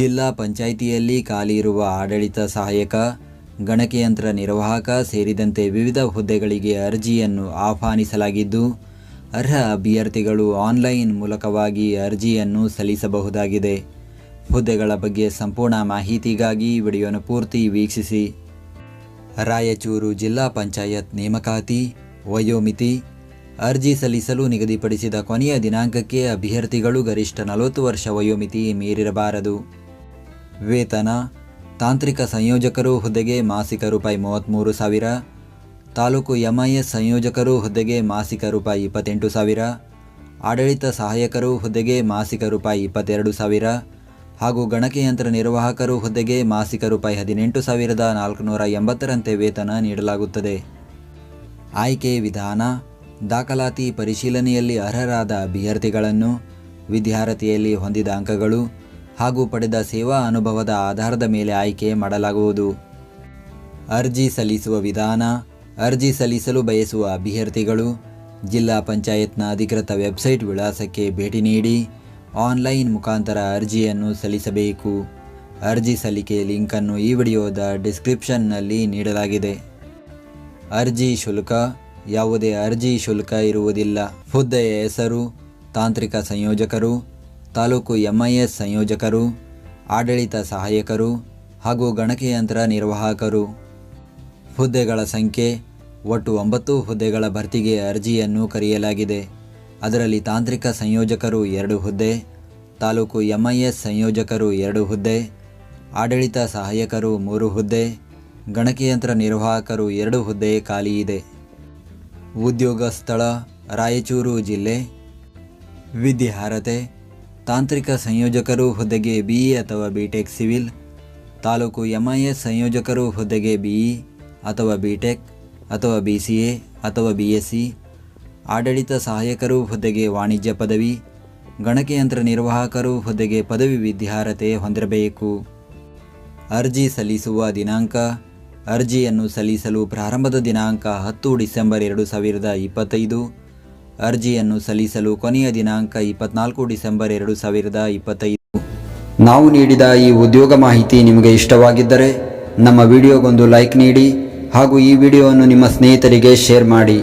ಜಿಲ್ಲಾ ಪಂಚಾಯಿತಿಯಲ್ಲಿ ಖಾಲಿ ಇರುವ ಆಡಳಿತ ಸಹಾಯಕ, ಗಣಕಯಂತ್ರ ನಿರ್ವಾಹಕ ಸೇರಿದಂತೆ ವಿವಿಧ ಹುದ್ದೆಗಳಿಗೆ ಅರ್ಜಿಯನ್ನು ಆಹ್ವಾನಿಸಲಾಗಿದ್ದು, ಅರ್ಹ ಅಭ್ಯರ್ಥಿಗಳು ಆನ್ಲೈನ್ ಮೂಲಕವಾಗಿ ಅರ್ಜಿಯನ್ನು ಸಲ್ಲಿಸಬಹುದಾಗಿದೆ. ಹುದ್ದೆಗಳ ಬಗ್ಗೆ ಸಂಪೂರ್ಣ ಮಾಹಿತಿಗಾಗಿ ವಿಡಿಯೋನ ಪೂರ್ತಿ ವೀಕ್ಷಿಸಿ. ರಾಯಚೂರು ಜಿಲ್ಲಾ ಪಂಚಾಯತ್ ನೇಮಕಾತಿ ವಯೋಮಿತಿ. ಅರ್ಜಿ ಸಲ್ಲಿಸಲು ನಿಗದಿಪಡಿಸಿದ ಕೊನೆಯ ದಿನಾಂಕಕ್ಕೆ ಅಭ್ಯರ್ಥಿಗಳು ಗರಿಷ್ಠ 40 ವರ್ಷ ವಯೋಮಿತಿ ಮೀರಿರಬಾರದು. ವೇತನ: ತಾಂತ್ರಿಕ ಸಂಯೋಜಕರು ಹುದ್ದೆಗೆ ಮಾಸಿಕ ರೂಪಾಯಿ 33,000, ತಾಲೂಕು MIS ಸಂಯೋಜಕರು ಹುದ್ದೆಗೆ ಮಾಸಿಕ ರೂಪಾಯಿ 28,000, ಆಡಳಿತ ಸಹಾಯಕರು ಹುದ್ದೆಗೆ ಮಾಸಿಕ ರೂಪಾಯಿ 22,000 ಹಾಗೂ ಗಣಕಯಂತ್ರ ನಿರ್ವಾಹಕರು ಹುದ್ದೆಗೆ ಮಾಸಿಕ ರೂಪಾಯಿ 18,480ರಂತೆ ವೇತನ ನೀಡಲಾಗುತ್ತದೆ. ಆಯ್ಕೆ ವಿಧಾನ: ದಾಖಲಾತಿ ಪರಿಶೀಲನೆಯಲ್ಲಿ ಅರ್ಹರಾದ ಅಭ್ಯರ್ಥಿಗಳನ್ನು ವಿದ್ಯಾರ್ಹತೆಯಲ್ಲಿ ಹೊಂದಿದ ಅಂಕಗಳು ಹಾಗೂ ಪಡೆದ ಸೇವಾ ಅನುಭವದ ಆಧಾರದ ಮೇಲೆ ಆಯ್ಕೆ ಮಾಡಲಾಗುವುದು. ಅರ್ಜಿ ಸಲ್ಲಿಸುವ ವಿಧಾನ: ಅರ್ಜಿ ಸಲ್ಲಿಸಲು ಬಯಸುವ ಅಭ್ಯರ್ಥಿಗಳು ಜಿಲ್ಲಾ ಪಂಚಾಯತ್ನ ಅಧಿಕೃತ ವೆಬ್ಸೈಟ್ ವಿಳಾಸಕ್ಕೆ ಭೇಟಿ ನೀಡಿ ಆನ್ಲೈನ್ ಮುಖಾಂತರ ಅರ್ಜಿಯನ್ನು ಸಲ್ಲಿಸಬೇಕು. ಅರ್ಜಿ ಸಲ್ಲಿಕೆ ಲಿಂಕನ್ನು ಈ ವಿಡಿಯೋದ ಡಿಸ್ಕ್ರಿಪ್ಷನ್ನಲ್ಲಿ ನೀಡಲಾಗಿದೆ. ಅರ್ಜಿ ಶುಲ್ಕ: ಯಾವುದೇ ಅರ್ಜಿ ಶುಲ್ಕ ಇರುವುದಿಲ್ಲ. ಹುದ್ದೆಯ ಹೆಸರು: ತಾಂತ್ರಿಕ ಸಂಯೋಜಕರು, ತಾಲೂಕು MIS ಸಂಯೋಜಕರು, ಆಡಳಿತ ಸಹಾಯಕರು ಹಾಗೂ ಗಣಕಯಂತ್ರ ನಿರ್ವಾಹಕರು. ಹುದ್ದೆಗಳ ಸಂಖ್ಯೆ: ಒಟ್ಟು 9 ಹುದ್ದೆಗಳ ಭರ್ತಿಗೆ ಅರ್ಜಿಯನ್ನು ಕರೆಯಲಾಗಿದೆ. ಅದರಲ್ಲಿ ತಾಂತ್ರಿಕ ಸಂಯೋಜಕರು 2 ಹುದ್ದೆ, ತಾಲೂಕು MIS ಸಂಯೋಜಕರು 2 ಹುದ್ದೆ, ಆಡಳಿತ ಸಹಾಯಕರು 3 ಹುದ್ದೆ, ಗಣಕಯಂತ್ರ ನಿರ್ವಾಹಕರು 2 ಹುದ್ದೆ ಖಾಲಿ ಇದೆ. ಉದ್ಯೋಗ ಸ್ಥಳ: ರಾಯಚೂರು ಜಿಲ್ಲೆ. ವಿದ್ಯಾರ್ಹತೆ: ತಾಂತ್ರಿಕ ಸಂಯೋಜಕರು ಹುದ್ದೆಗೆ BE ಅಥವಾ BTech ಸಿವಿಲ್, ತಾಲೂಕು MIS ಸಂಯೋಜಕರು ಹುದ್ದೆಗೆ BE ಅಥವಾ BTech ಅಥವಾ BCA ಅಥವಾ BSc, ಆಡಳಿತ ಸಹಾಯಕರು ಹುದ್ದೆಗೆ ವಾಣಿಜ್ಯ ಪದವಿ, ಗಣಕಯಂತ್ರ ನಿರ್ವಾಹಕರು ಹುದ್ದೆಗೆ ಪದವಿ ವಿದ್ಯಾರ್ಹತೆ ಹೊಂದಿರಬೇಕು. ಅರ್ಜಿ ಸಲ್ಲಿಸುವ ದಿನಾಂಕ: ಅರ್ಜಿಯನ್ನು ಸಲ್ಲಿಸಲು ಪ್ರಾರಂಭದ ದಿನಾಂಕ 10 ಡಿಸೆಂಬರ್ 2025. ಅರ್ಜಿಯನ್ನು ಸಲ್ಲಿಸಲು ಕೊನೆಯ ದಿನಾಂಕ 24 ಡಿಸೆಂಬರ್ 2025. ನಾವು ನೀಡಿದ ಈ ಉದ್ಯೋಗ ಮಾಹಿತಿ ನಿಮಗೆ ಇಷ್ಟವಾಗಿದ್ದರೆ ನಮ್ಮ ವಿಡಿಯೋಗೊಂದು ಲೈಕ್ ನೀಡಿ ಹಾಗೂ ಈ ವಿಡಿಯೋವನ್ನು ನಿಮ್ಮ ಸ್ನೇಹಿತರಿಗೆ ಶೇರ್ ಮಾಡಿ.